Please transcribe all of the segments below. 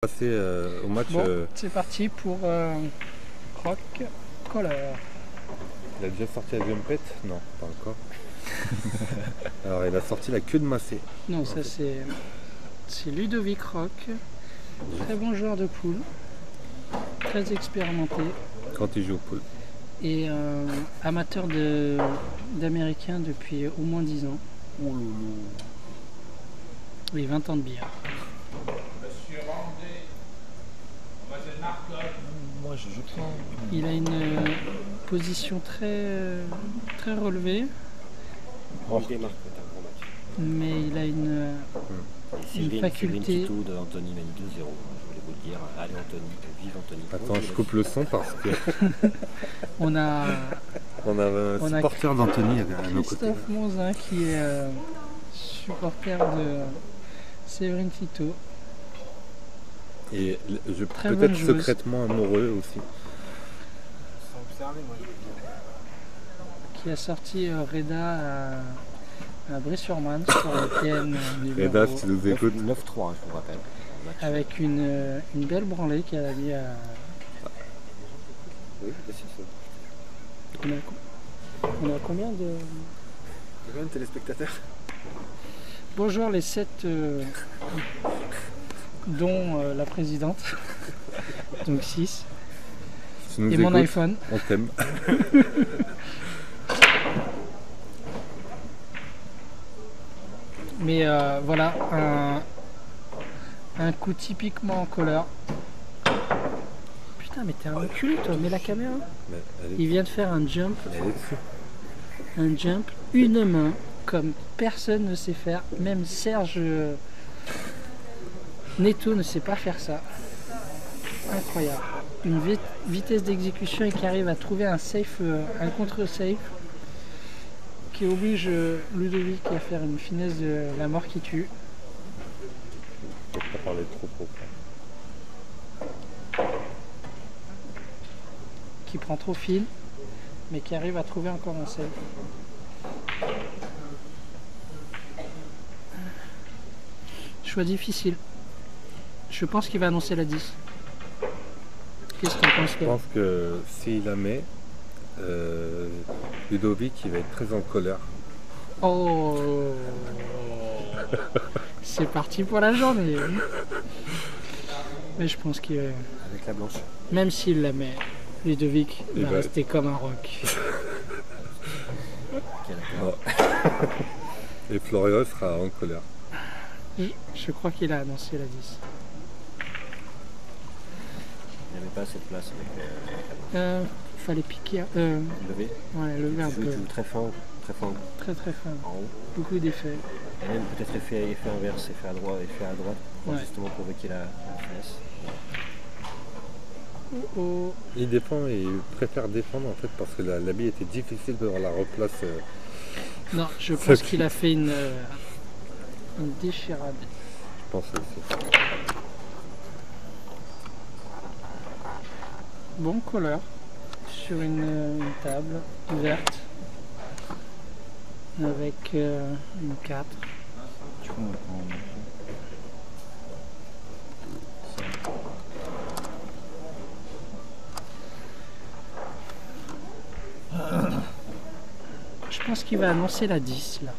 Passer au match. Bon, c'est parti pour Croc Collar. Il a déjà sorti la jumpette? Non, pas encore. Alors il a sorti la queue de Massé. Non, ça c'est Ludovic Roch, très bon joueur de poule, très expérimenté Quand il joue au pool. et amateur d'américain depuis au moins 10 ans. Ouh loulou. Oui, 20 ans de billard. Moi je joue pas. Il a une position très relevée, mais il a une faculté. De Anthony mène 2-0, je voulais vous le dire. Allez Anthony, vive Anthony. Attends, je coupe le son parce que On a un supporter d'Anthony à nos côtés. Christophe Monzin qui est supporter de Séverine Tito. Et je Très peut-être bonne joueuse. secrètement amoureux aussi. Qui a sorti Reda à Brie-sur-Marne sur le TN Reda, numéro si tu nous écoutes. 9-3, je vous rappelle. avec une belle branlée qu'elle a mis à... Oui, c'est ça. On a combien de... Combien de téléspectateurs? Bonjour les 7 dont la présidente, donc 6, Si tu nous et mon écoutes, iPhone. on t'aime. Mais voilà, un coup typiquement en couleur. Putain, mais t'es un enculé toi, mets la caméra. Mais Il vient de faire un jump, elle est dessus. une main, comme personne ne sait faire. Même Serge Netto ne sait pas faire ça. Incroyable. Une vitesse d'exécution et qui arrive à trouver un safe, un contre-safe qui oblige Ludovic à faire une finesse de la mort qui tue. Faut pas parler trop. Qui prend trop fil, mais qui arrive à trouver encore un safe. Choix difficile. Je pense qu'il va annoncer la 10. Qu'est-ce que tu penses Je pense que s'il la met, Ludovic il va être très en colère. Oh, c'est parti pour la journée. Mais je pense qu'il, Avec la blanche. même s'il la met, Ludovic Et va ben- rester comme un roc. Et Florio sera en colère. Je crois qu'il a annoncé la 10. Il n'y avait pas assez de place avec la Fallait piquer. levée. Ouais, lever un Tu peu. joues très fin Très fin. en haut. Beaucoup d'effets. Et même peut-être effet inverse, effet à droite, pour Ouais. justement provoquer la finesse. Oh. Il défend et il préfère défendre en fait parce que la bille était difficile de la replace. Non, je pense qu'il a fait une déchirade. Je pense aussi. Bon couleur sur une table verte avec une 4. Du coup, Je pense qu'il va annoncer la 10 là.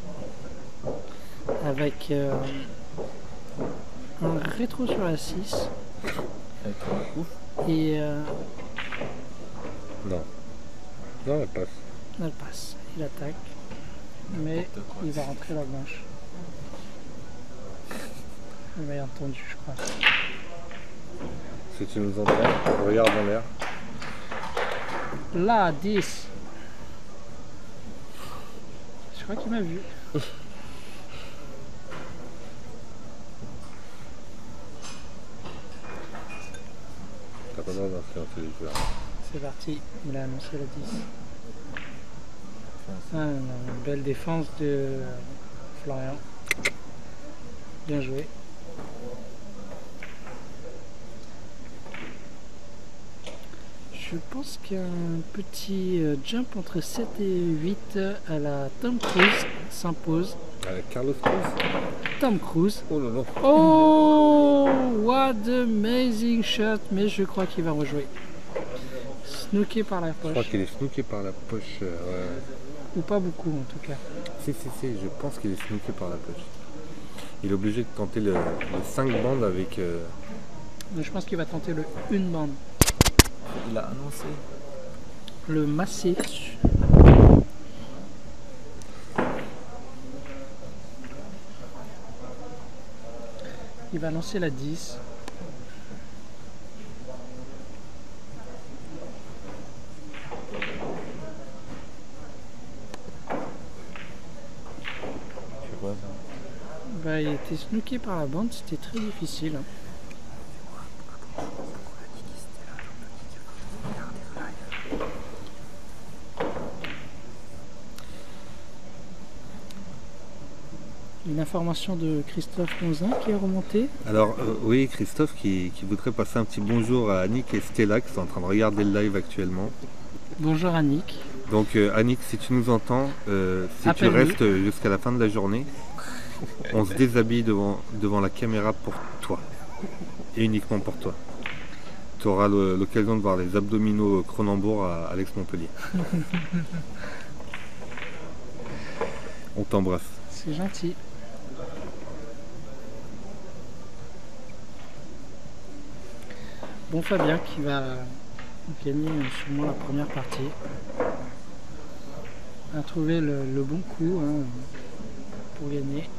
Avec un rétro sur la 6 avec un coup. et Non, elle passe. elle passe. Il attaque, mais il va rentrer la blanche. Vous m'avez entendu, je crois. Si tu nous entends, regarde en l'air. Là, 10. Je crois qu'il m'a vu. T'as pas le droit d'influencer les joueurs. C'est parti, il a annoncé la 10. Ah, non, une belle défense de Florian. Bien joué. Je pense qu'un petit jump entre 7 et 8 à la Tom Cruise s'impose. Avec Carlos Cruz. Tom Cruise. Oh là là. Oh what amazing shot, mais je crois qu'il va rejouer. Snooké par la Je crois poche. qu'il est snooké par la poche. Ouais. Ou pas beaucoup en tout cas. Si, je pense qu'il est snooké par la poche. Il est obligé de tenter le 5 bandes avec... Mais je pense qu'il va tenter le une bande. Il a annoncé. Le massé. Il va lancer la 10. Tu vois, Bah, il était snooké par la bande, c'était très difficile. Une information de Christophe Monzin qui est remontée. Alors oui, Christophe qui voudrait passer un petit bonjour à Annick et Stella qui sont en train de regarder le live actuellement. Bonjour Annick. Donc Annick, si tu nous entends, si tu Appelle-nous. restes jusqu'à la fin de la journée, on se déshabille devant la caméra pour toi. Et uniquement pour toi. Tu auras l'occasion de voir les abdominaux Cronenbourg à Alex Montpellier. On t'embrasse. C'est gentil. Bon Fabien qui va gagner sûrement la première partie. A trouvé le bon coup hein, pour gagner.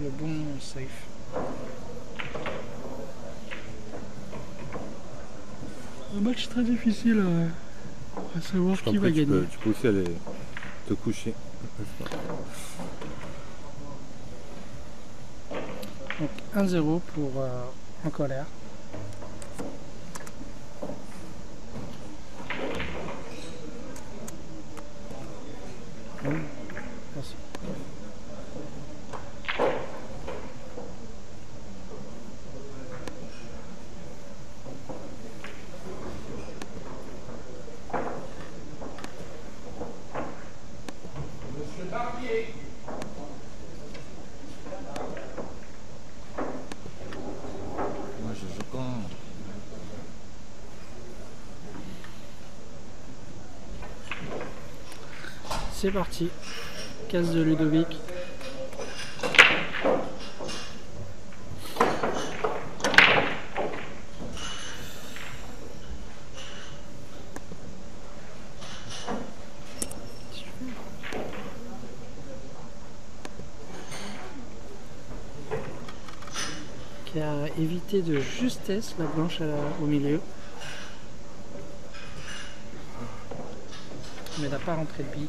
Le bon safe. Un match très difficile à savoir Je t'en qui va prie, gagner. tu peux aussi aller te coucher. Donc 1-0 pour En Colère. Merci. Moi je joue quand. C'est parti. Case de Ludovic. Qui a évité de justesse la blanche au milieu. Mais n'a pas rentré de bille.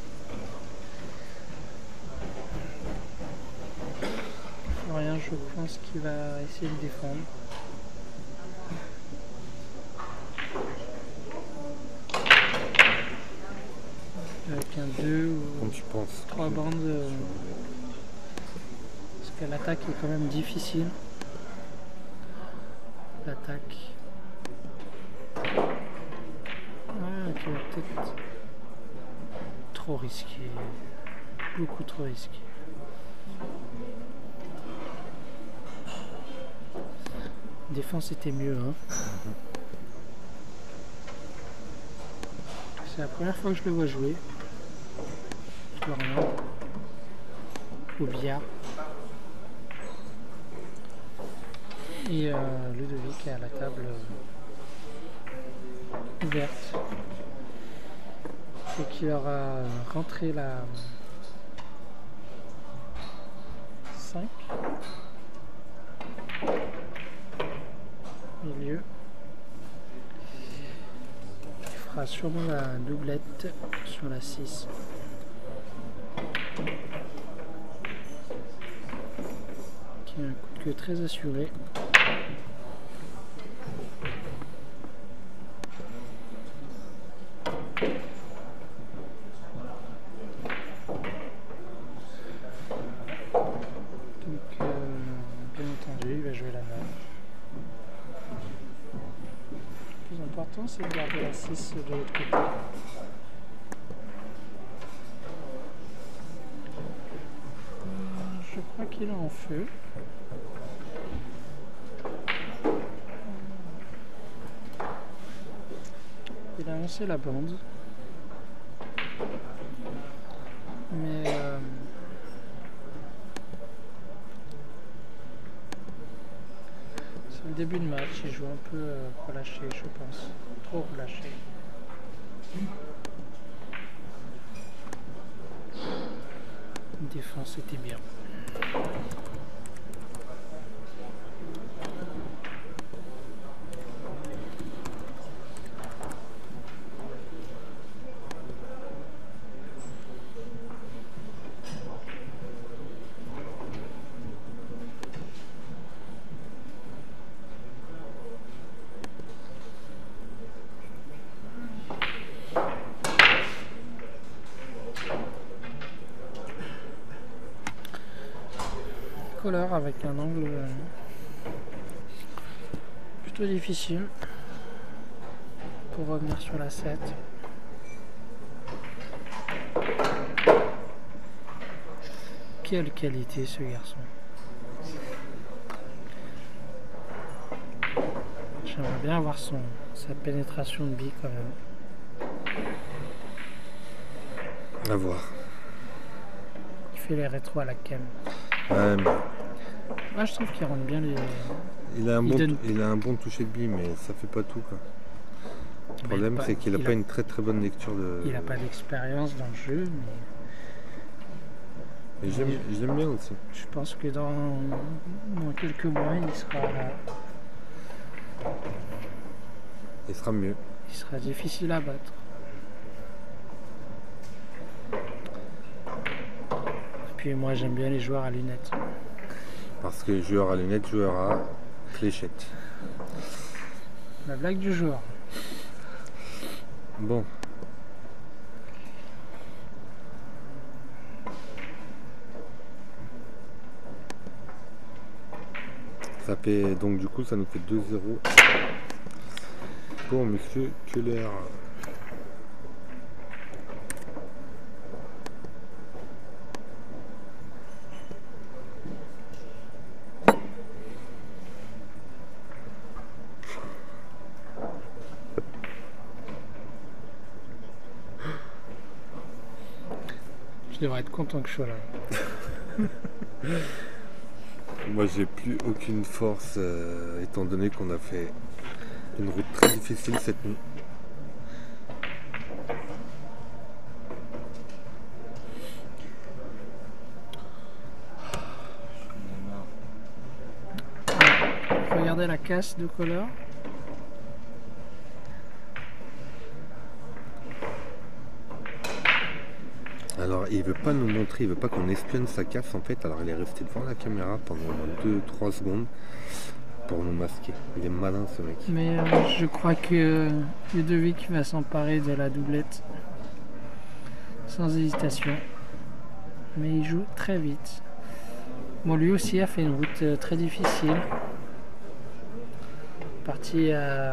Florian, je pense qu'il va essayer de défendre. Avec un 2 ou Comme tu penses. 3 bandes. Parce que l'attaque est quand même difficile. L'attaque. Ouais, qui va peut-être trop risqué. Beaucoup trop risqué. Défense était mieux. Hein. C'est la première fois que je le vois jouer. Florian. Au billard. Et Ludovic est à la table ouverte. Et qu'il aura rentré la 5. Milieu. Il fera sûrement la doublette sur la 6. Qui a un coup de queue très assuré. Donc, bien entendu, il va jouer la 9. Le plus important, c'est de garder la 6 de l'autre côté. Je crois qu'il est en feu. Il a lancé la bande. Mais c'est le début de match, il joue un peu relâché, je pense. Trop relâché. Défense était bien. Color avec un angle plutôt difficile pour revenir sur la 7. Quelle qualité ce garçon. J'aimerais bien avoir sa pénétration de bille quand même. À voir. Il fait les rétros à la cam. Ouais, mais Moi je trouve qu'il rentre bien les. il a Il un bon toucher de bille, mais ça fait pas tout, quoi. Le problème, c'est qu'il n'a pas une très très bonne lecture de. Il n'a pas d'expérience dans le jeu, mais Et j'aime bien aussi. je pense que dans quelques mois Il sera mieux. il sera difficile à battre. Et puis moi j'aime bien les joueurs à lunettes. Parce que joueur à lunettes, joueur à fléchette. La blague du joueur. Bon. Ça fait donc du coup ça nous fait 2-0 pour Monsieur Keller. Je devrais être content que je sois là. Moi j'ai plus aucune force étant donné qu'on a fait une route très difficile cette nuit. Regardez la casse de Color. Alors il veut pas nous montrer, il veut pas qu'on espionne sa casse en fait, alors il est resté devant la caméra pendant 2-3 secondes pour nous masquer. Il est malin ce mec. Mais je crois que Ludovic va s'emparer de la doublette sans hésitation. Mais il joue très vite. Bon, lui aussi a fait une route très difficile. Parti à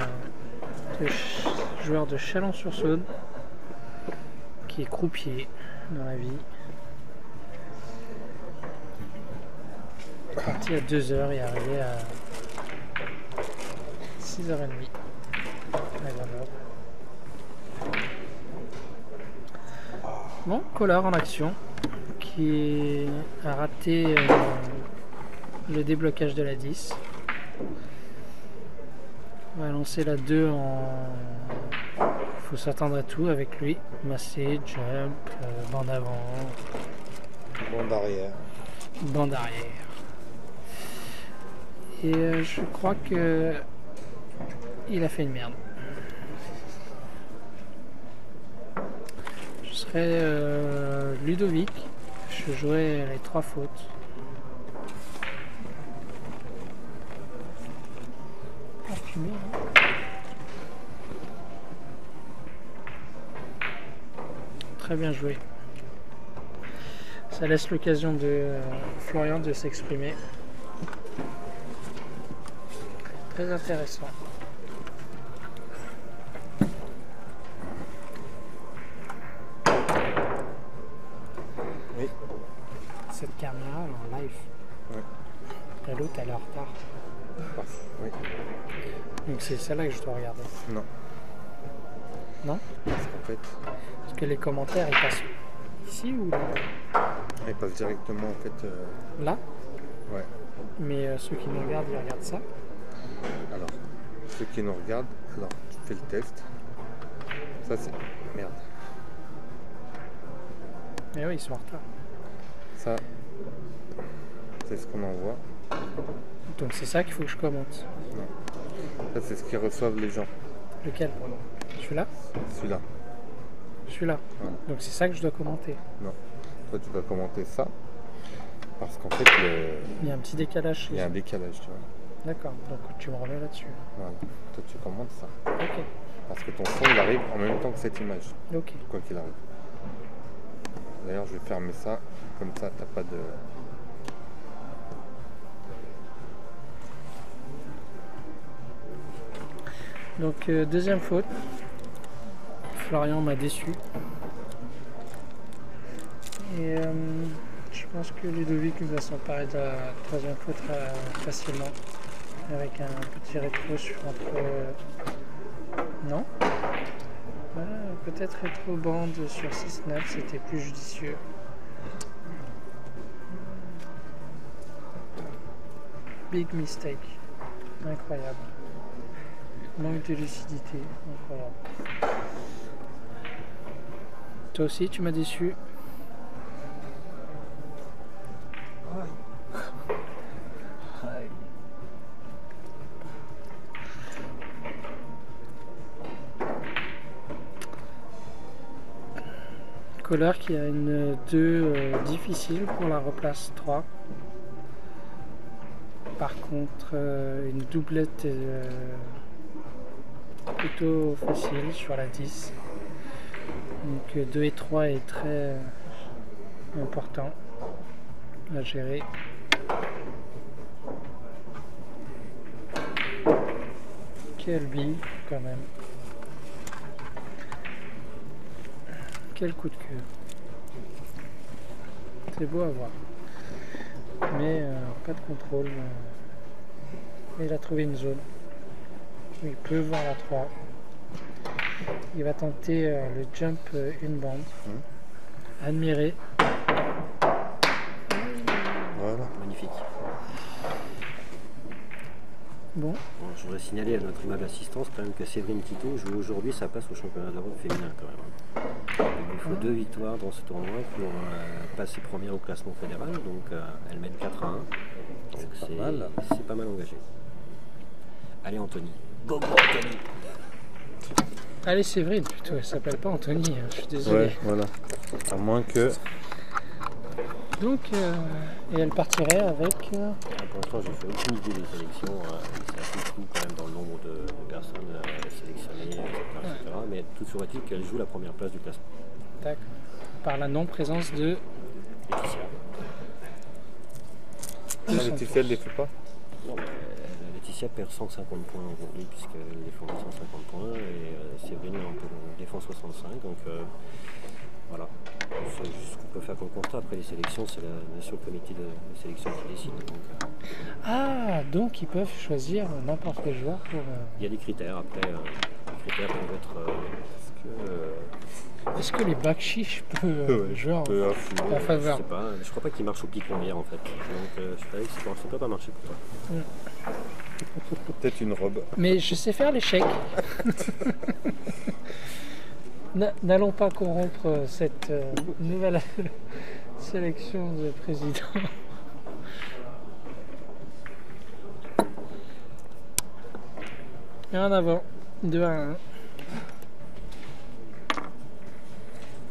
joueur de Chalon-sur-Saône qui est croupier dans la vie. Parti à 2h et arrivé à 6h30 à Grenoble. Bon, Color en action qui a raté le déblocage de la 10. On va lancer la 2 en... faut s'attendre à tout avec lui. Massé, jump, bande avant. Bande arrière. Bande arrière. Et je crois que il a fait une merde. Je serais Ludovic. Je jouerais les 3 fautes. Ah, fumé, hein. Très bien joué. Ça laisse l'occasion de Florian de s'exprimer. Très intéressant. Oui. Cette caméra elle est en live. Ouais. Et l'autre elle est en retard. Oui. Donc c'est celle-là que je dois regarder. Non. Non? Parce qu'en fait, Parce que les commentaires, ils passent ici ou là? il passe directement en fait. Là? Ouais. Mais ceux qui nous regardent, ils regardent ça. Alors, ceux qui nous regardent, alors tu fais le test. Ça c'est. Merde. Eh oui, ils sont en retard. Ça, c'est ce qu'on envoie. Donc c'est ça qu'il faut que je commente. Ça c'est ce qu'ils reçoivent les gens. Lequel? Celui-là? Celui-là. Celui-là. Voilà. Donc c'est ça que je dois commenter. Non. Toi tu vas commenter ça. Parce qu'en fait, Il y a un petit décalage. il y a un décalage, tu vois. D'accord, donc tu me remets là-dessus. Voilà. Toi tu commentes ça. Ok, Parce que ton son il arrive en même temps que cette image. ok. Quoi qu'il arrive. D'ailleurs je vais fermer ça. Comme ça t'as pas de. Donc deuxième faute. Florian m'a déçu. Et je pense que Ludovic va s'emparer de la troisième faute facilement. Avec un petit rétro entre... non, peut-être rétro bande sur 6-9, c'était plus judicieux. Big mistake. Incroyable. Manque de lucidité. Incroyable. Toi aussi, tu m'as déçu. Kohler qui a une 2 difficile pour la replace 3. Par contre, une doublette plutôt facile sur la 10. Donc 2 et 3 est très important à gérer. Quelle bille quand même. Quel coup de cœur. C'est beau à voir. Mais pas de contrôle. Mais il a trouvé une zone. Il peut voir la 3. Il va tenter le jump une bande. Admirer. Voilà. Magnifique. Bon. Bon, je voudrais signaler à notre aimable assistance quand même que Séverine Tito joue aujourd'hui sa place au championnat d'Europe féminin quand même. Il lui faut 2 victoires dans ce tournoi pour passer première au classement fédéral, donc elle mène 4-1. Donc c'est pas mal engagé. Allez Anthony. Go Anthony. Allez Séverine, plutôt, elle s'appelle pas Anthony, hein, je suis désolé. Ouais, voilà. À moins que. Donc, et elle partirait avec... Pour l'instant, j'ai fait aucune idée des sélections. C'est assez flou quand même dans le nombre de personnes sélectionnées, etc. Mais tout serait-il qu'elle joue la première place du classement. D'accord. Par la non-présence de... Laetitia. Laetitia, elle les fait pas. Non, mais Laetitia perd 150 points aujourd'hui puisqu'elle défend 150 points et Séverine défend 65. Donc voilà. C'est juste ce qu'on peut faire comme constat. Après les sélections, c'est la National Committee de sélection qui décide. Donc, Ah, donc ils peuvent choisir n'importe quel joueur pour... il y a des critères. Après, les critères peuvent être... Est-ce que les backshish peuvent genre en je faveur? sais pas. Je crois pas qu'il marche au pic lombière en fait. Donc je savais que ça peut pas marcher pour toi. Peut-être une robe. Mais je sais faire l'échec. N'allons pas corrompre cette nouvelle sélection de président. Et en avant, 2-1.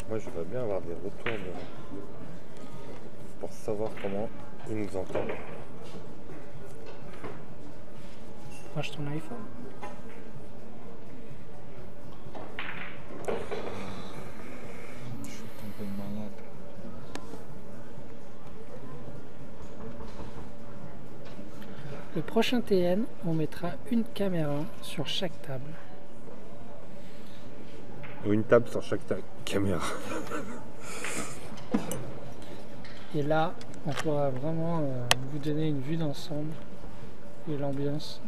Moi, je voudrais bien avoir des retours pour savoir comment ils nous entendent. Range ton iPhone. Je suis tombé malade. Le prochain TN, on mettra une caméra sur chaque table. Ou une table sur chaque caméra. Et là, on pourra vraiment vous donner une vue d'ensemble et l'ambiance.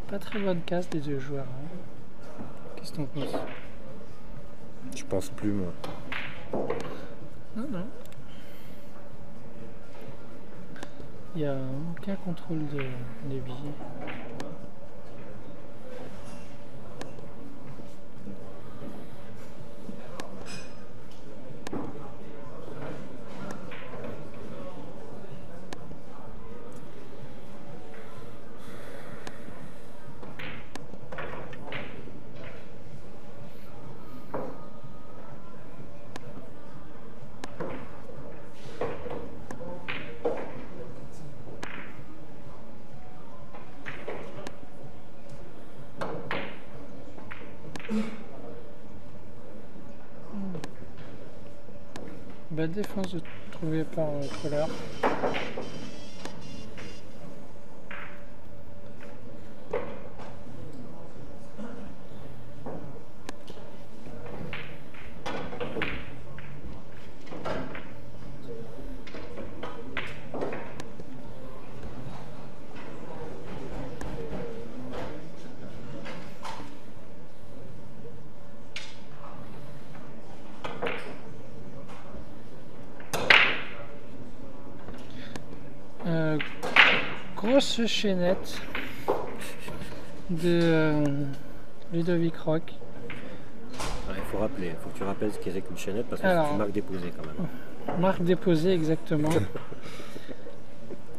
Pas très bonne casse des deux joueurs. Hein. Qu'est-ce que t'en penses? Je pense plus, moi. Non, non. Il n'y a aucun contrôle des billets. Belle défense trouvée par Koller. Grosse chaînette de Ludovic Roch. Il faut rappeler, il faut que tu rappelles ce qu'est qu'une chaînette parce que c'est une marque déposée quand même. Marque déposée, exactement.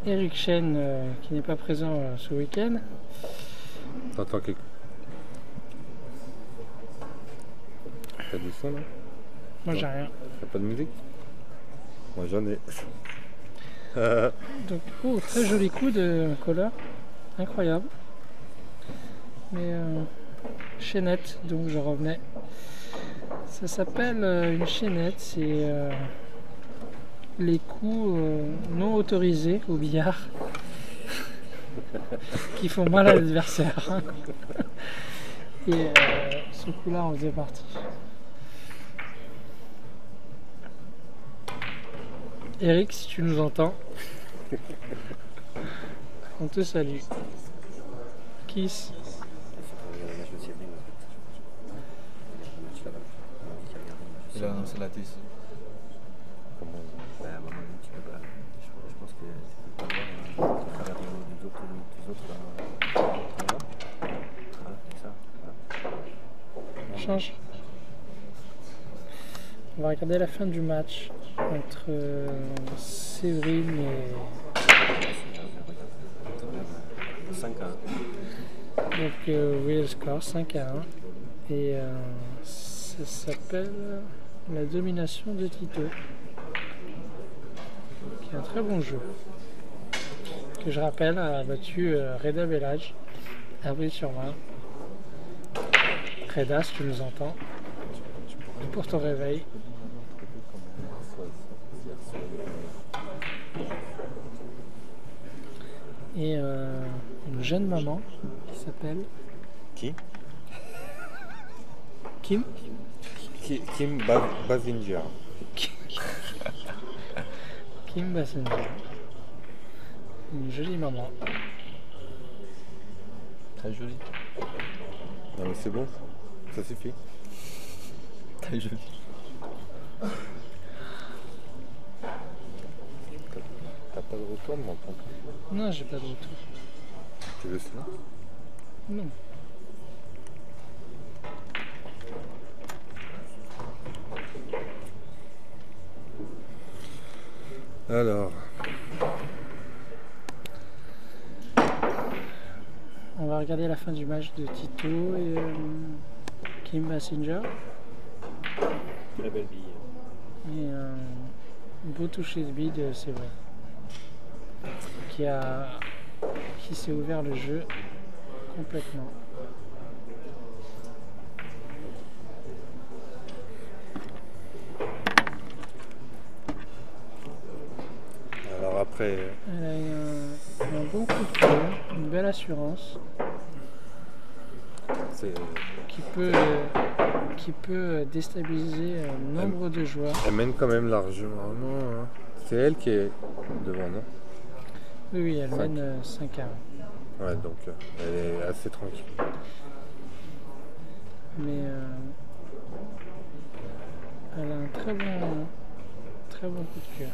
Eric Chen qui n'est pas présent ce week-end. T'entends quelque... T'as du son là? Moi j'ai rien. T'as pas de musique? Moi j'en ai. Donc, oh, très joli coup de Koller, incroyable. Mais chaînette, donc je revenais. Ça s'appelle une chaînette, c'est les coups non autorisés au billard qui font mal à l'adversaire. Et ce coup-là, on faisait partie. Eric, si tu nous entends, on te salue. Kiss. Il a annoncé la TC. Comment bah, à un moment donné, tu peux pas. Je pense que tu peux pas voir à travers des autres voilà, c'est ça. Voilà. Change. On va regarder la fin du match entre Séverine et... 5 à 1. Donc oui, le score 5 à 1. Et ça s'appelle la domination de Tito. Qui est un très bon jeu. Que je rappelle a battu Reda Bellage, Avril-sur-Marne. Reda, si tu nous entends, pour ton réveil. Et une jeune maman qui s'appelle Qui? Kim. Kim Basinger. Kim Basinger. Une jolie maman. Très joli. Non mais c'est bon, ça suffit. Très joli. T'as pas de retour, mon ton? Non, j'ai pas de retour. Tu veux ça? Non. Alors, On va regarder la fin du match de Tito et Kim Basinger. Très belle bille. Et un beau toucher de bide, c'est vrai. Qui s'est ouvert le jeu complètement. alors après, Elle a eu un bon coup de pied, une belle assurance c'est... qui peut déstabiliser nombre de joueurs. Elle mène quand même largement, non, hein. C'est elle qui est devant, non? Oui, elle Cinq. mène 5 à 1. Ouais, donc elle est assez tranquille. Mais elle a un très bon coup de cœur.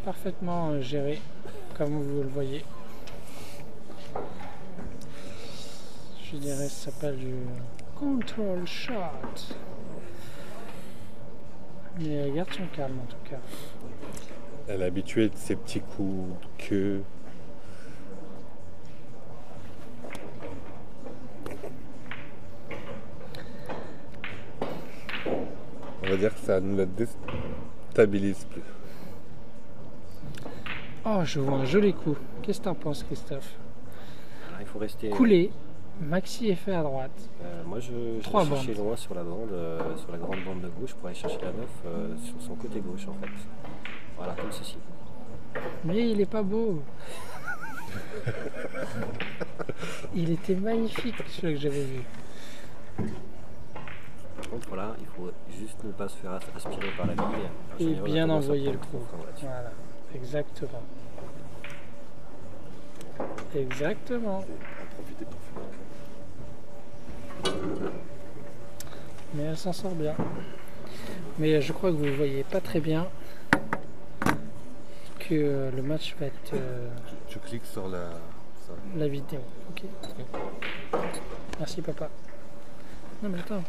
Parfaitement géré, comme vous le voyez. Je dirais que ça s'appelle du control shot. Mais elle garde son calme en tout cas. Elle est habituée de ces petits coups de queue. On va dire que ça ne la déstabilise plus. Oh, je vois un joli coup. Qu'est-ce que t'en penses, Christophe? Alors, il faut rester. Coulé, maxi effet à droite. Moi, je Trois cherchais bandes. loin sur la bande, sur la grande bande de gauche, pour aller chercher la 9 sur son côté gauche en fait. Voilà, comme ceci. Mais il est pas beau. Il était magnifique, celui que j'avais vu. Par contre, voilà, il faut juste ne pas se faire aspirer par la bille. En Et général, on a bien tendance à envoyer le prendre coup. trop fort là-dessus. Voilà, exactement. Exactement. Mais elle s'en sort bien. Mais je crois que vous ne voyez pas très bien que le match va être Tu cliques sur la vidéo. Ok. Merci papa. Non mais attends.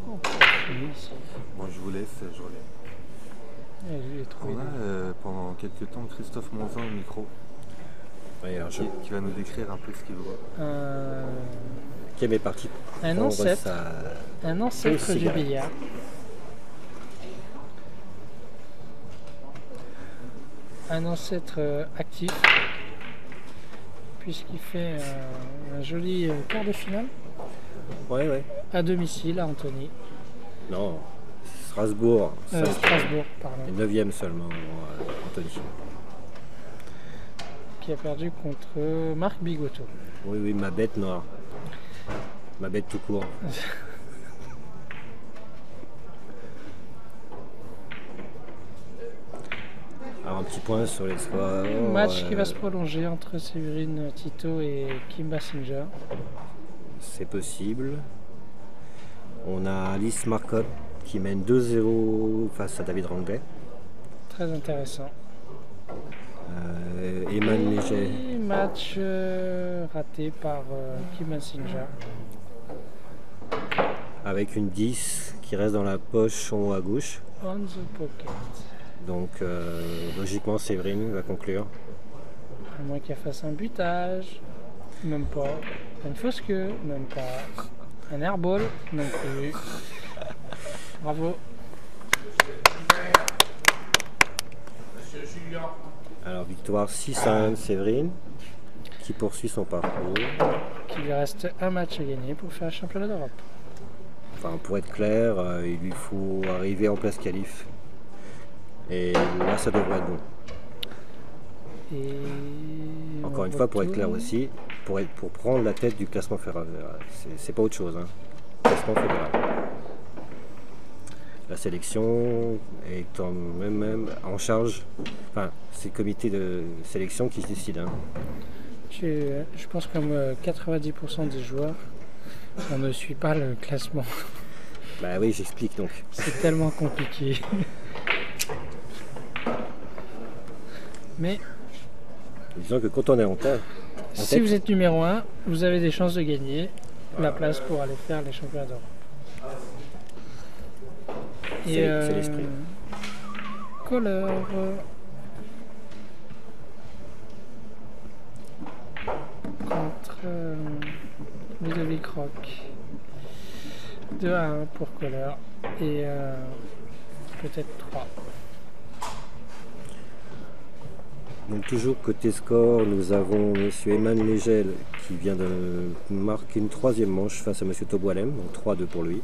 Pourquoi on peut pas filmer ici? Bon, je vous laisse, je relève. Lui est trouvé. On a pendant quelques temps Christophe Monzin au micro Oui, alors qui va nous décrire un peu ce qu'il voit. Kim est parti Un prendre ancêtre. sa... Un ancêtre Une du cigarette. billard. Un ancêtre actif, puisqu'il fait un joli quart de finale Ouais. à domicile à Antony. Non, Strasbourg, ça, Strasbourg, pardon, est 9e seulement, Anthony. qui a perdu contre Marc Bigotto. Oui, ma bête noire. Ma bête tout court. Alors un petit point sur les scores. Match qui va se prolonger entre Séverine Tito et Kim Basinger. C'est possible. On a Alice Marcotte qui mène 2-0 face à David Ranglais. Très intéressant. Eman Léger. Et match raté par Kim Basinger. Avec une 10 qui reste dans la poche en haut à gauche. On the pocket. Donc logiquement Séverine va conclure. À moins qu'elle fasse un butage. Même pas. Une fausse queue. Même pas. Un airball. Non plus. Bravo. Alors victoire 6-1 Séverine qui poursuit son parcours. Qu'il lui reste un match à gagner pour faire le championnat d'Europe. Enfin pour être clair, il lui faut arriver en place qualif. Et là ça devrait être bon. Et Encore une fois pour être clair aussi, pour prendre la tête du classement fédéral. C'est pas autre chose. Hein. Classement fédéral. La sélection est même en charge. Enfin, c'est le comité de sélection qui se décide. Hein. Je pense que comme 90% des joueurs, on ne suit pas le classement. Bah oui, j'explique donc. C'est tellement compliqué. Mais Disons que quand on est en tête, si vous êtes numéro 1, vous avez des chances de gagner la place pour aller faire les championnats d'Europe. c'est l'esprit. Couleur. Contre Ludovic Roch. 2-1 pour Couleur. Et peut-être 3. Donc toujours côté score, nous avons M. Eman Légel qui vient de marquer une 3e manche face à M. Toboilem, donc 3-2 pour lui.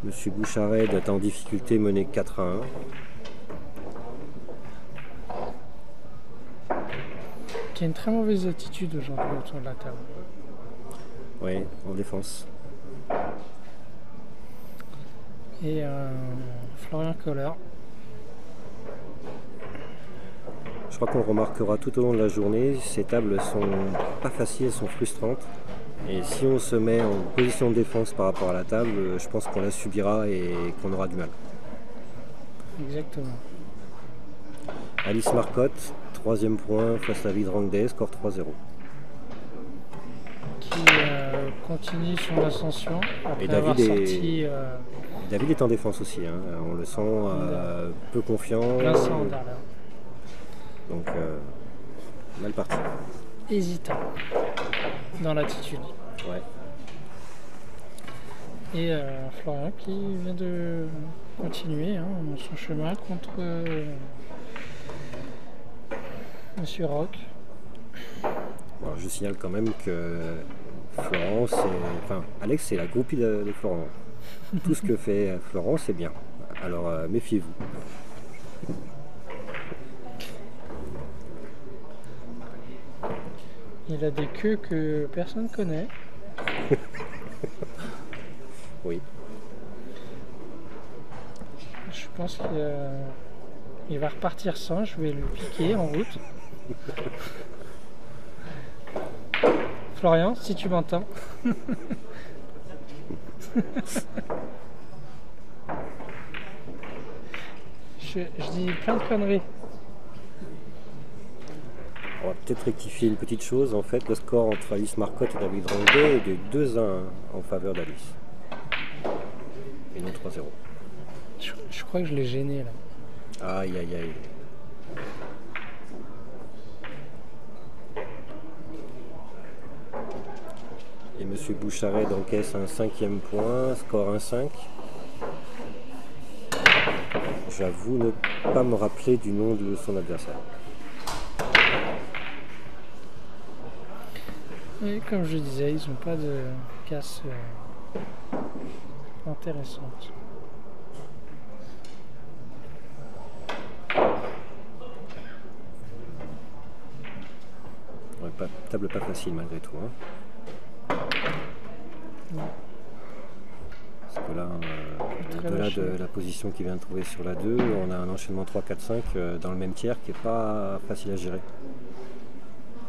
M. Bouchared est en difficulté, mené 4-1. Qui a une très mauvaise attitude aujourd'hui autour de la table. Oui, en défense. Et Florian Kohler. Je crois qu'on remarquera tout au long de la journée, ces tables sont pas faciles, elles sont frustrantes. Et si on se met en position de défense par rapport à la table, je pense qu'on la subira et qu'on aura du mal. Exactement. Alice Marcotte, 3e point face à David Rangday, score 3-0. Qui continue son ascension après Et avoir David sorti David est en défense aussi, hein. On le sent peu confiant. Vincent Anderler. Donc mal parti. Hésitant dans l'attitude. Ouais. Et Florian qui vient de continuer son chemin contre Monsieur Rock. Alors, je signale quand même que Florent, Alex, c'est la groupie de Florent. Tout ce que fait Florent, c'est bien. Alors méfiez-vous. Il a des queues que personne connaît. Oui. Je pense qu'il va repartir sans. Je vais lui piquer en route. Florian, si tu m'entends. Je dis plein de conneries. On va peut-être rectifier une petite chose. En fait, le score entre Alice Marcotte et David Rangday est de 2-1 en faveur d'Alice. Et non 3-0. Je crois que je l'ai gêné là. Aïe aïe aïe. Et Monsieur Boucharet encaisse un 5e point, score 1-5. J'avoue ne pas me rappeler du nom de son adversaire. Et comme je disais, ils n'ont pas de casse intéressante. Ouais, table pas facile malgré tout. Hein. Ouais. Parce que là, au-delà de la position qu'il vient de trouver sur la 2, on a un enchaînement 3-4-5 dans le même tiers qui n'est pas facile à gérer.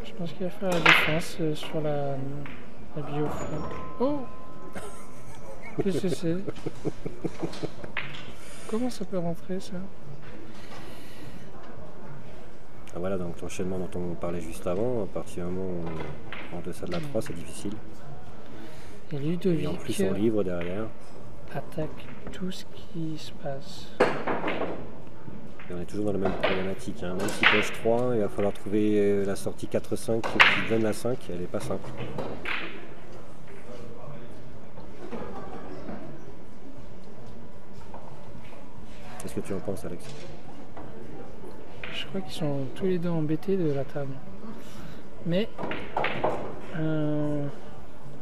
Je pense qu'il va faire la défense sur la biofront. Oh qu'est-ce que c'est? Comment ça peut rentrer ça? Ah, voilà donc l'enchaînement dont on parlait juste avant, à partir du moment où en deçà de la 3 c'est difficile. Et Et en Ludovic plus on livre derrière. attaque tout ce qui se passe. Et on est toujours dans la même problématique. Hein. Même si poche 3, il va falloir trouver la sortie 4-5 qui donne la 5, elle n'est pas simple. Qu'est-ce que tu en penses, Alex? Je crois qu'ils sont tous les deux embêtés de la table. Mais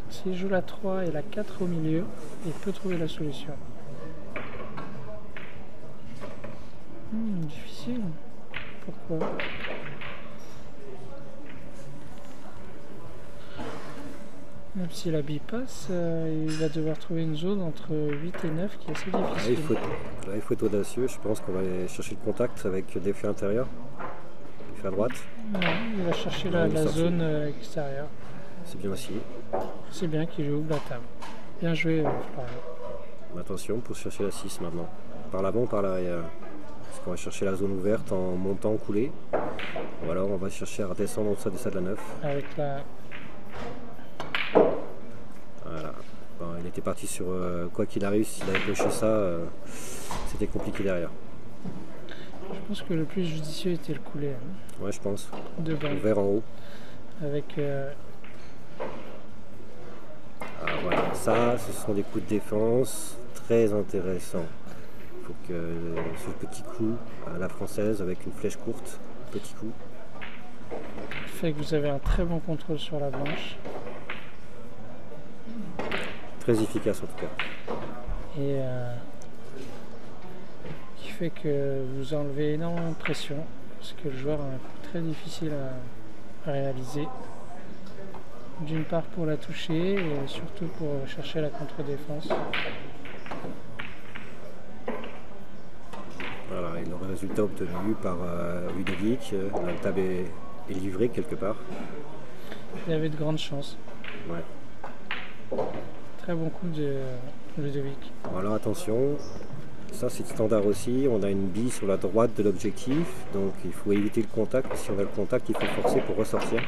s'il joue la 3 et la 4 au milieu, il peut trouver la solution. Difficile. Pourquoi? Même si la bille passe, il va devoir trouver une zone entre 8 et 9 qui est assez difficile. Là, il faut être audacieux. Je pense qu'on va aller chercher le contact avec des faits intérieurs. Des faits à droite. Non, il va chercher la zone extérieure. C'est bien aussi. C'est bien qu'il ouvre la table. Bien joué, Florian. Attention pour chercher la 6 maintenant. Par l'avant ou par l'arrière. Parce qu'on va chercher la zone ouverte en montant, coulé. Ou alors on va chercher à redescendre en dessous de la 9. Avec la... Voilà. Bon, il était parti sur quoi qu'il arrive, s'il avait coché ça, c'était compliqué derrière. Je pense que le plus judicieux était le coulé. Hein. Ouais, je pense. Devant. Ouvert en haut. Avec... Ah, voilà. Ça, ce sont des coups de défense très intéressants. Il faut que ce petit coup à la française avec une flèche courte, petit coup. fait que vous avez un très bon contrôle sur la blanche. Très efficace en tout cas. Et qui fait que vous enlevez énormément de pression parce que le joueur a un coup très difficile à réaliser. D'une part pour la toucher et surtout pour chercher la contre-défense. Voilà, et le résultat obtenu par Ludovic, la table est livrée quelque part. Il avait de grandes chances. Ouais. Très bon coup de Ludovic. Alors attention, ça c'est standard aussi, on a une bille sur la droite de l'objectif, donc il faut éviter le contact. Si on a le contact, il faut forcer pour ressortir.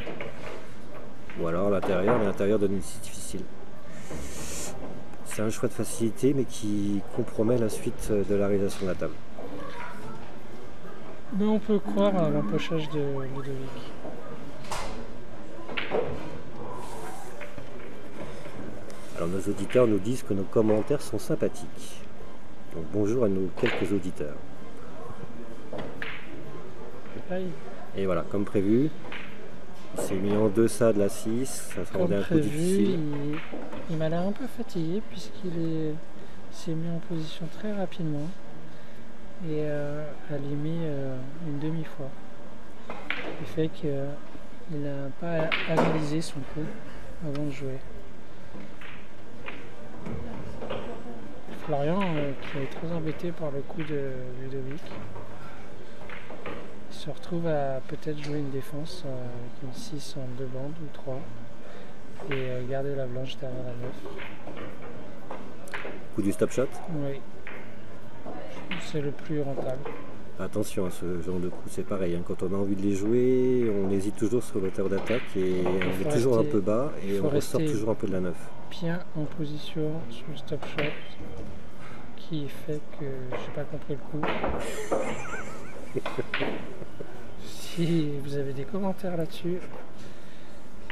Ou alors l'intérieur, mais l'intérieur donne c'est difficile. C'est un choix de facilité, mais qui compromet la suite de la réalisation de la table. Mais on peut croire à l'empochage de Ludovic. Alors nos auditeurs nous disent que nos commentaires sont sympathiques. Donc bonjour à nos quelques auditeurs. Aïe. Et voilà, comme prévu, il s'est mis en deçà de la 6, ça se Comme rendait un peu prévu, difficile. il m'a l'air un peu fatigué s'est mis en position très rapidement et a mis une demi-fois. Ce qui fait qu'il n'a pas analysé son coup avant de jouer. Florian, qui est très embêté par le coup de Ludovic, se retrouve à peut-être jouer une défense avec une 6 en 2 bandes ou 3 et garder la blanche derrière la 9. Coup du stop shot. Oui, c'est le plus rentable. Attention à ce genre de coup, c'est pareil, hein, quand on a envie de les jouer, on hésite toujours sur l'auteur d'attaque et on est toujours un peu bas et on ressort toujours un peu de la 9. Bien en position sur le stop shot qui fait que j'ai pas compris le coup. Si vous avez des commentaires là-dessus,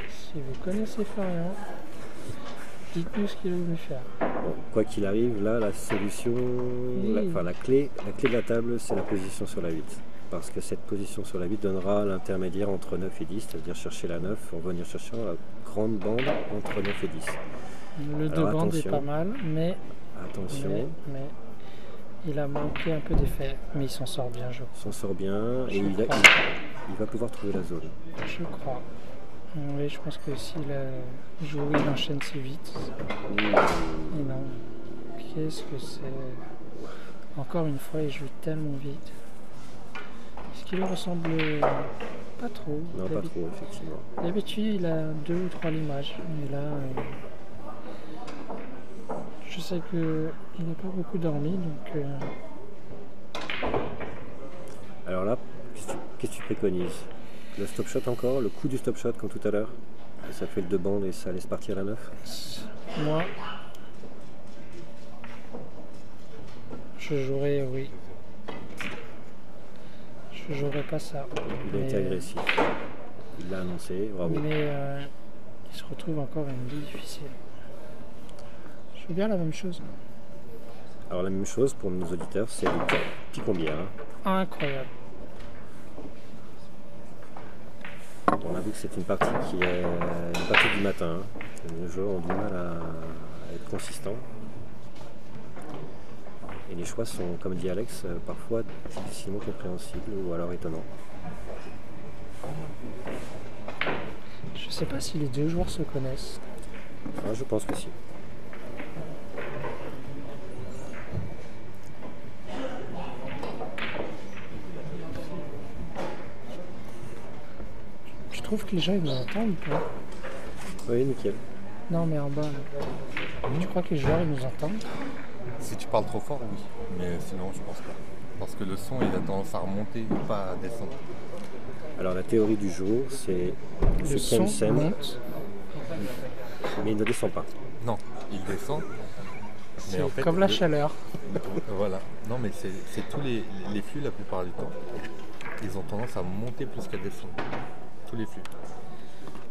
si vous connaissez Florian, dites-nous ce qu'il a voulu faire. Bon, quoi qu'il arrive, là, la solution, la clé de la table, c'est la position sur la 8. Parce que cette position sur la 8 donnera l'intermédiaire entre 9 et 10, c'est-à-dire chercher la 9, revenir chercher la grande bande entre 9 et 10. Le 2 bandes est pas mal, mais il a manqué un peu d'effet, mais il s'en sort bien, je crois. Il s'en sort bien et il va pouvoir trouver la zone. Je crois. Oui, je pense que s'il joue, il enchaîne si vite. Et non. Qu'est-ce que c'est? Encore une fois, il joue tellement vite. Est-ce qu'il ressemble pas trop? Non, pas trop, effectivement. D'habitude, il a 2 ou 3 limages. Mais là, je sais qu'il n'a pas beaucoup dormi, donc... Alors là, qu'est-ce que tu préconises? Le stop shot encore, le coup du stop shot comme tout à l'heure. Ça fait le 2 bandes et ça laisse partir la 9. Moi, je jouerais, oui. Je jouerais pas ça. Il a été agressif. Il l'a annoncé, bravo. Mais il se retrouve encore à une vie difficile. Je veux bien la même chose. Alors la même chose pour nos auditeurs, c'est le petit combien. Incroyable. On a vu que c'est une partie qui est une partie du matin. Les joueurs ont du mal à être consistants. Et les choix sont, comme dit Alex, parfois difficilement compréhensibles ou alors étonnants. Je sais pas si les deux joueurs se connaissent. Ah, je pense que si. Je trouve que les gens ils nous entendent ou pas? Oui, nickel. Non, mais en bas. Là. Tu crois que les joueurs ils nous entendent? Si tu parles trop fort, oui. Mais sinon, je pense pas. Parce que le son, il a tendance à remonter, pas à descendre. Alors la théorie du jour, c'est Le son monte. mais il ne descend pas. Non, il descend. C'est comme la chaleur. Voilà. Non, mais c'est tous les flux, la plupart du temps, ils ont tendance à monter plus qu'à descendre. Tous les flux.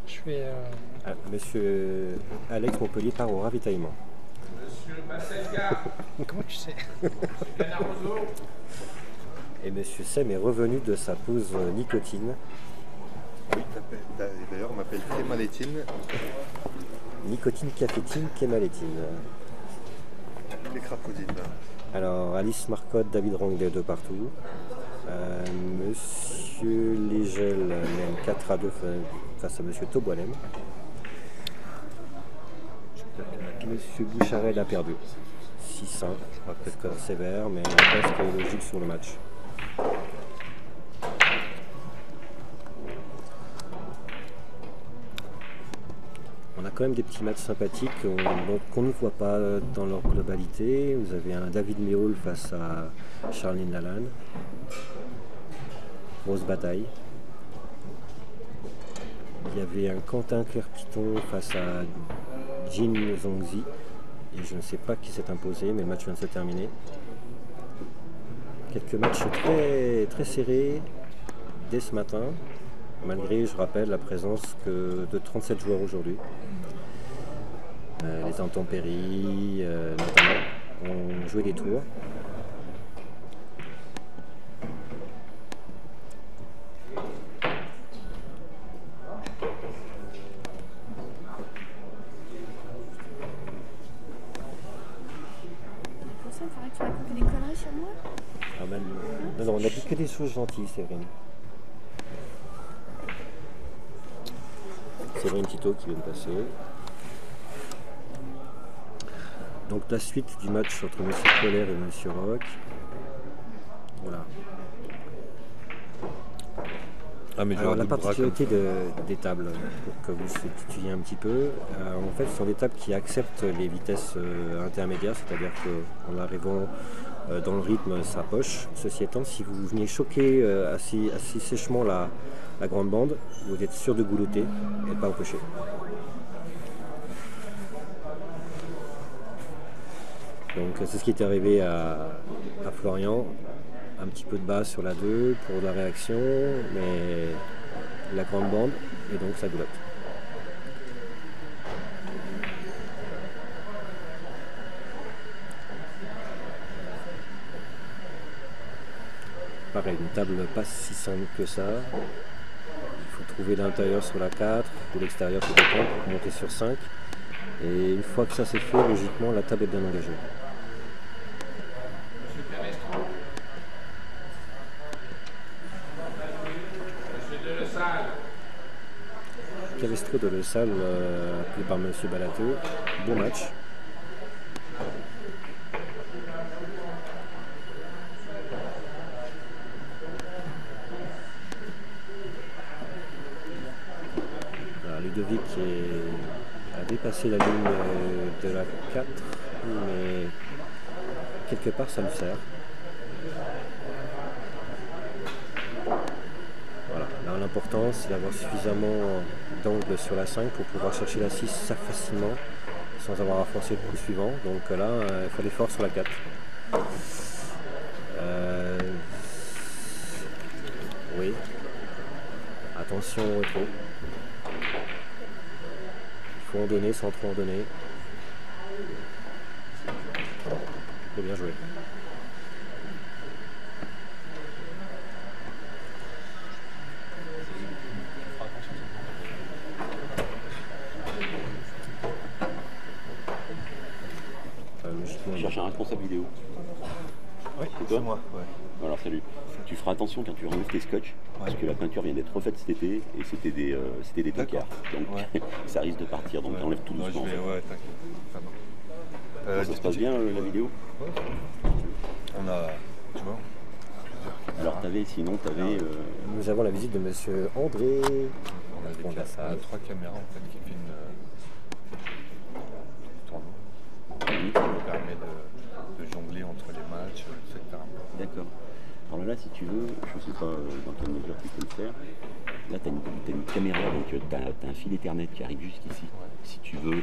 Je vais... Monsieur Alex Montpellier part au ravitaillement. Comment tu sais? Et Monsieur Sem est revenu de sa pause nicotine. Oui, d'ailleurs, on m'appelle Kémalétine. Nicotine, cafétine, kémalétine. Les crapodines. Alors Alice Marcotte, David Ranglet de partout. Monsieur Légel mène 4-2 face à Monsieur Toboilem. Monsieur Boucharel a perdu. 6-1, peut-être sévère, mais presque logique sur le match. On a quand même des petits matchs sympathiques qu'on ne voit pas dans leur globalité. Vous avez un David Méhol face à Charline Lalanne. Grosse bataille. Il y avait un Quentin Claire-Piton face à Jin Zhongzi. Et je ne sais pas qui s'est imposé, mais le match vient de se terminer. Quelques matchs très, très serrés dès ce matin, malgré, je rappelle, la présence de 37 joueurs aujourd'hui. Les intempéries, notamment, ont joué des tours. Non, on n'a dit que des choses gentilles, Séverine. Séverine Tito qui vient de passer. Donc la suite du match entre M. Colère et M. Roch. Voilà. Ah, mais Alors la particularité des tables, pour que vous situiez un petit peu, en fait ce sont des tables qui acceptent les vitesses intermédiaires, c'est-à-dire qu'en arrivant dans le rythme ça poche. Ceci étant, si vous veniez choquer assez sèchement la grande bande, vous êtes sûr de gouloter et de pas empocher. Donc c'est ce qui est arrivé à Florian. Un petit peu de bas sur la 2 pour la réaction, mais la grande bande, et donc ça goulotte. Pareil, une table pas si simple que ça. Il faut trouver l'intérieur sur la 4, ou l'extérieur sur la 5 pour monter sur 5. Et une fois que ça c'est fait, logiquement la table est bien engagée. Calestro de Le Salle, appelé par M. Balateux. Bon match. Alors, Ludovic a dépassé la ligne de la 4, mais quelque part ça lui sert. L'important c'est d'avoir suffisamment d'angle sur la 5 pour pouvoir chercher la 6 facilement sans avoir à forcer le coup suivant. Donc là, il faut l'effort sur la 4. Oui. Attention au rétro. Il faut en donner sans trop en donner. Faut bien jouer. Je cherche un responsable vidéo. Oui, c'est moi. Ouais. Alors salut. Tu feras attention quand tu renouves tes scotch, parce que la peinture vient d'être refaite cet été et c'était des tocards. Donc ça risque de partir, donc t'enlèves tout doucement. Ouais, t'inquiète. Ça se passe bien la vidéo? On a. Tu vois. Alors sinon t'avais. Nous avons la visite de monsieur André. On a 3 caméras en fait qui filment le tournoi. Oui. Ça nous permet de jongler entre les matchs, etc. D'accord. Alors là, si tu veux, je ne sais pas dans quelle mesure tu peux le faire. Là, tu as une caméra, donc tu as un fil Ethernet qui arrive jusqu'ici. Ouais. Si tu veux,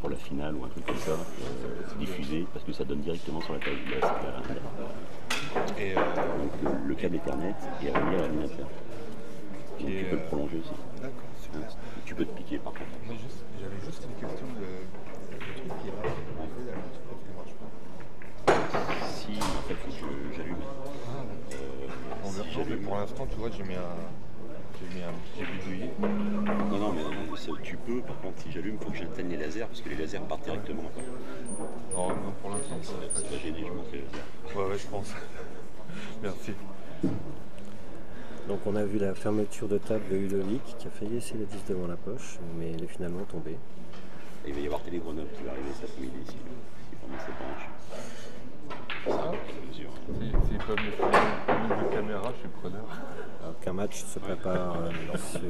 pour la finale ou un truc comme ça, diffuser, parce que ça donne directement sur la table. Donc le câble Ethernet et à relier à l'ordinateur. Tu peux le prolonger aussi. D'accord, super. Tu peux te piquer par contre. J'avais juste une question de truc qui est là. Si, en fait, faut que j'allume. Mais pour l'instant, tu vois, j'ai bidouillé. Non, mais tu peux, par contre, si j'allume, il faut que j'éteigne les lasers, parce que les lasers partent directement. Non, pour l'instant, ça va gêner, je monte les lasers. Ouais, je pense. Merci. Donc on a vu la fermeture de table de Ludovic qui a failli laisser la 10 devant la poche, mais elle est finalement tombée. Et il va y avoir Télé Grenoble qui va arriver cet après-midi si vraiment c'est branche. Ça, C'est sûr. s'ils peuvent me filer une ligne de caméra, je suis preneur. Alors qu'un match se prépare sur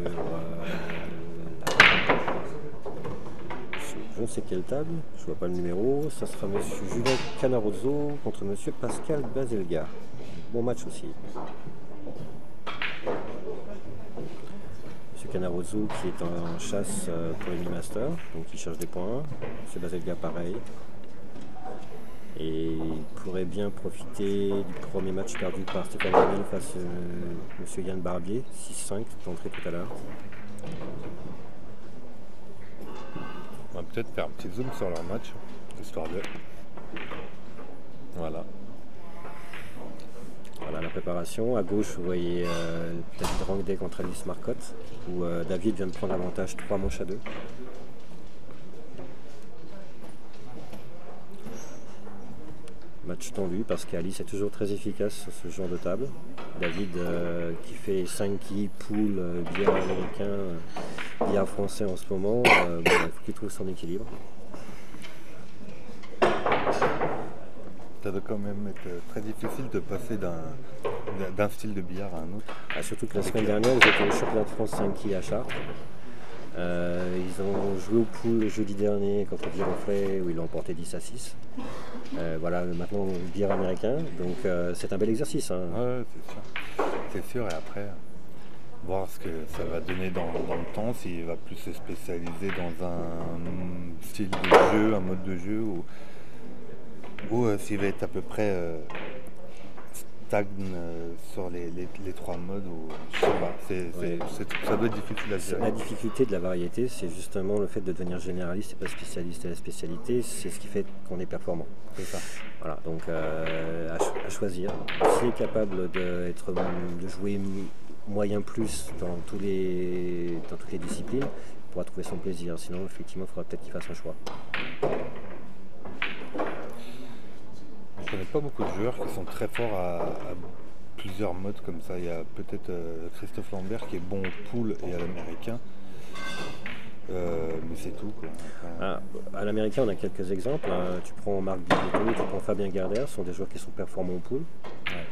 je ne sais quelle table, je ne vois pas le numéro, ça sera monsieur Julien Canarozzo contre monsieur Pascal Baselga. Bon match aussi. Monsieur Canarozzo qui est en chasse pour les mini-masters, donc il cherche des points. Monsieur Baselga pareil. Et il pourrait bien profiter du premier match perdu par Stéphane Daniel face à monsieur Yann Barbier, 6-5, d'entrée tout à l'heure. On va peut-être faire un petit zoom sur leur match, histoire de... Voilà. Voilà la préparation. À gauche, vous voyez David Rangday contre Alice Marcotte, où David vient de prendre l'avantage 3 manches à 2. Match tendu parce qu'Alice est toujours très efficace sur ce genre de table. David qui fait 5 quilles, poule, billard américain, billard français en ce moment, il faut qu'il trouve son équilibre. Ça doit quand même être très difficile de passer d'un style de billard à un autre. Ah, surtout que la semaine dernière, ils étaient au championnat de France 5 quilles à Chartres. Ils ont joué au pool le jeudi dernier contre Giroflay où ils l'ont emporté 10-6. Voilà, maintenant le billard américain, donc c'est un bel exercice. Hein. Ouais, c'est sûr. C'est sûr, et après, voir ce que ça va donner dans le temps, s'il va plus se spécialiser dans un style de jeu, un mode de jeu, ou s'il va être à peu près stagne sur les 3 modes, ou je sais pas, ça doit être difficile à gérer. La difficulté de la variété, c'est justement le fait de devenir généraliste et pas spécialiste. Et la spécialité, c'est ce qui fait qu'on est performant. C'est ça. Voilà, donc à choisir. S'il est capable de jouer moyen plus dans toutes les disciplines, il pourra trouver son plaisir. Sinon, effectivement, il faudra peut-être qu'il fasse un choix. Je connais pas beaucoup de joueurs qui sont très forts à plusieurs modes comme ça. Il y a peut-être Christophe Lambert qui est bon au pool et à l'américain. Mais c'est tout, quoi. À l'américain, on a quelques exemples. Tu prends Marc Bigoudot, tu prends Fabien Gardère, ce sont des joueurs qui sont performants au pool. Ouais.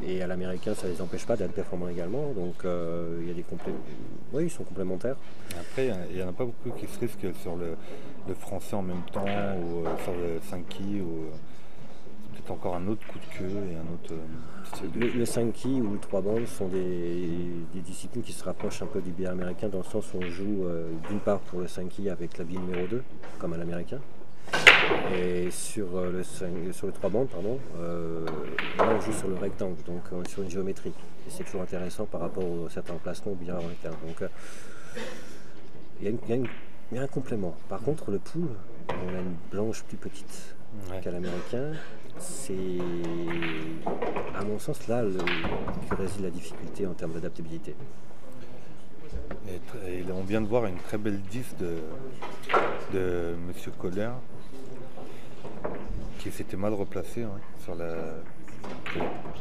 Et à l'américain, ça ne les empêche pas d'être performants également. Donc il y a des oui, ils sont complémentaires. Après, il n'y en a pas beaucoup qui se risquent sur le français en même temps, ou sur le 5 quilles, ou peut-être encore un autre coup de queue et un autre style de jeu. Le 5 quilles ou le 3 bandes sont des disciplines qui se rapprochent un peu du billard américain, dans le sens où on joue d'une part pour le 5 quilles avec la bille numéro 2, comme à l'américain. Et sur le 3 bandes, là on joue sur le rectangle, donc on est sur une géométrie. Et c'est toujours intéressant par rapport à certains placements au billard américain. Donc il y a un complément. Par contre, le pool, on a une blanche plus petite qu'à l'américain. C'est, à mon sens, là que réside la difficulté en termes d'adaptabilité. Et on vient de voir une très belle 10 de Monsieur Kohler, qui s'était mal replacé,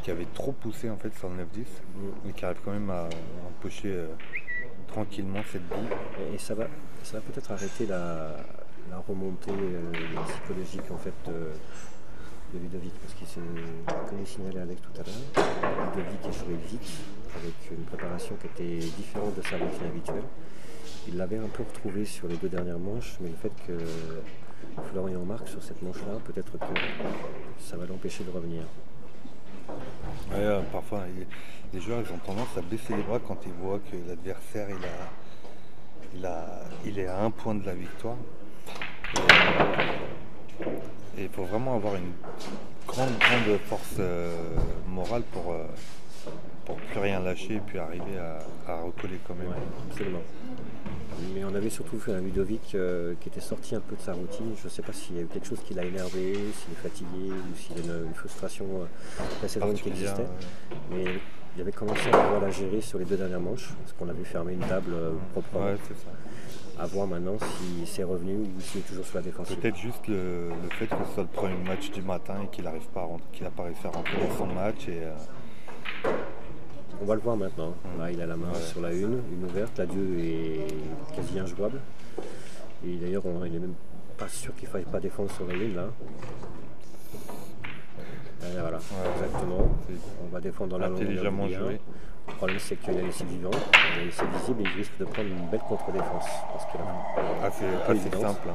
qui avait trop poussé en fait sur le 9-10, mais qui arrive quand même à empocher tranquillement cette bille. Et ça va peut-être arrêter la remontée psychologique en fait de Ludovic, parce qu'il s'est, comme il signalait Alex tout à l'heure, Ludovic a joué vite avec une préparation qui était différente de sa routine habituelle. Il l'avait un peu retrouvé sur les 2 dernières manches, mais le fait que Florian marque sur cette manche-là, peut-être que ça va l'empêcher de revenir. Ouais, parfois, les joueurs ils ont tendance à baisser les bras quand ils voient que l'adversaire il est à 1 point de la victoire. Et il faut vraiment avoir une grande force morale pour plus rien lâcher et puis arriver à recoller quand même. Ouais, absolument. Mais on avait surtout vu un Ludovic qui était sorti un peu de sa routine. Je ne sais pas s'il y a eu quelque chose qui l'a énervé, s'il est fatigué ou s'il y a une frustration précédente qui existait. Mais il avait commencé à pouvoir la gérer sur les 2 dernières manches, parce qu'on a vu fermer une table proprement. Ouais, c'est ça. À voir maintenant si c'est revenu ou s'il est toujours sur la défensive. Peut-être juste le fait que ce soit le premier match du matin et qu'il n'a pas réussi à rentrer dans son match. on va le voir maintenant. Là, il a la main sur la une ouverte. La 2 est quasi injouable. Et d'ailleurs, il est même pas sûr qu'il ne faille pas défendre sur la une là. Et voilà, exactement. On va défendre dans la longueur. Intelligemment joué. Le problème, c'est qu'il a laissé vivant, il a laissé visible et il risque de prendre une belle contre-défense. Parce que là, Assez simple.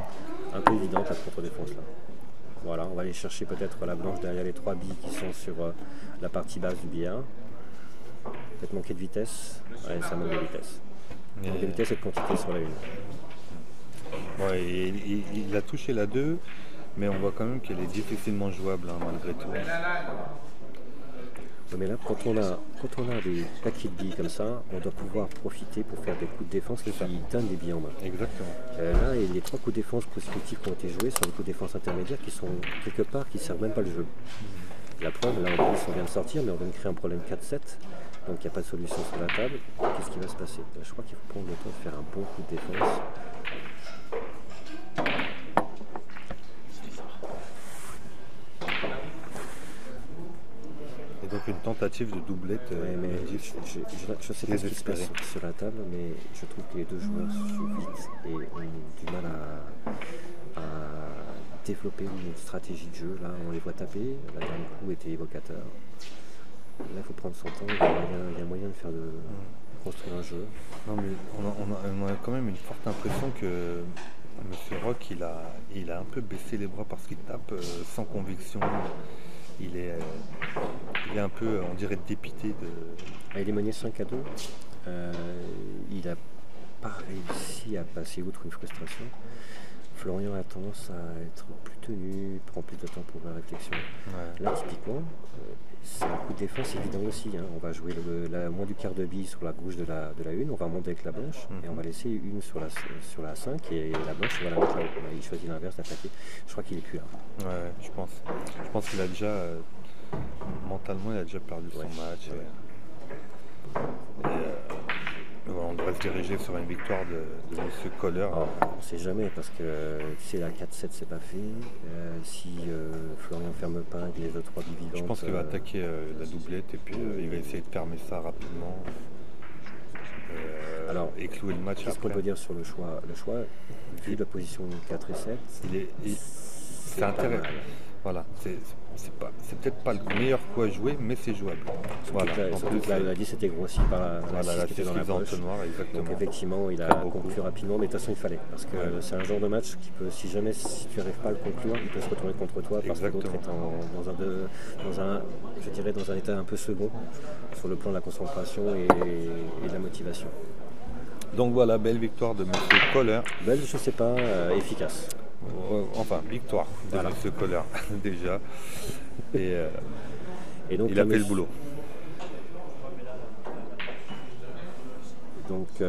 un peu évidente la contre-défense là. Voilà, on va aller chercher peut-être la blanche derrière les 3 billes qui sont sur la partie basse du billard. Peut-être manquer de vitesse. Ouais, ça manque de vitesse. Manque de vitesse et de quantité sur la une. Ouais, il a touché la 2, mais on voit quand même qu'elle est difficilement jouable malgré tout. Mais là, quand on a des paquets de billes comme ça, on doit pouvoir profiter pour faire des coups de défense qui donnent des billes en main. Exactement. Là, les 3 coups de défense consécutifs qui ont été joués sont des coups de défense intermédiaires qui sont quelque part qui ne servent même pas le jeu. La preuve, là en plus on vient de sortir, mais on vient de créer un problème 4-7, donc il n'y a pas de solution sur la table. Qu'est-ce qui va se passer? Je crois qu'il faut prendre le temps de faire un bon coup de défense. Et donc une tentative de doublette. Mais je sais pas ce qui se passe sur la table, mais je trouve que les deux joueurs jouent vite et ont du mal à développer une stratégie de jeu. Là, on les voit taper. La dernière coup était évocateur. Là, il faut prendre son temps. Il y a moyen de construire un jeu. Non, mais on a quand même une forte impression que M. Roch, il a un peu baissé les bras parce qu'il tape sans conviction. Il est un peu, on dirait, dépité de... Il est mené 5-2. Il n'a pas réussi à passer outre une frustration. Florian a tendance à être plus tenu, il prend plus de temps pour la réflexion. Ouais. Là, typiquement, c'est un coup de défense évident aussi. On va jouer moins du quart de bille sur la gauche de la une, on va monter avec la blanche et on va laisser une sur la 5 et la blanche, on va la mettre là-haut. Il choisit l'inverse d'attaquer. Je crois qu'il est plus là. Ouais, je pense qu'il a déjà, mentalement, il a déjà perdu son match. On devrait se diriger sur une victoire de M. Kohler. On ne sait jamais parce que si la 4-7 c'est pas fait, si Florian ferme pas avec les autres 3 billes vivantes. Je pense qu'il va attaquer la doublette et puis il va essayer de fermer ça rapidement et clouer le match. Qu'est-ce qu'on peut dire sur le choix? Le choix, vu la position 4 et 7, c'est intéressant. Voilà, c'est peut-être pas le meilleur coup à jouer, mais c'est jouable. Voilà. Surtout que la 10 était grossie par la 6 qui était dans la poche. Noire, exactement. Donc effectivement, il a conclu rapidement, mais de toute façon il fallait. Parce que c'est un genre de match qui peut, si tu n'arrives pas à le conclure, il peut se retourner contre toi parce que l'autre est dans un état un peu second sur le plan de la concentration et de la motivation. Donc voilà, belle victoire de M. Kohler. Belle, je sais pas, efficace. Enfin, victoire de M. Kohler déjà. Et donc, il a fait le boulot. Donc,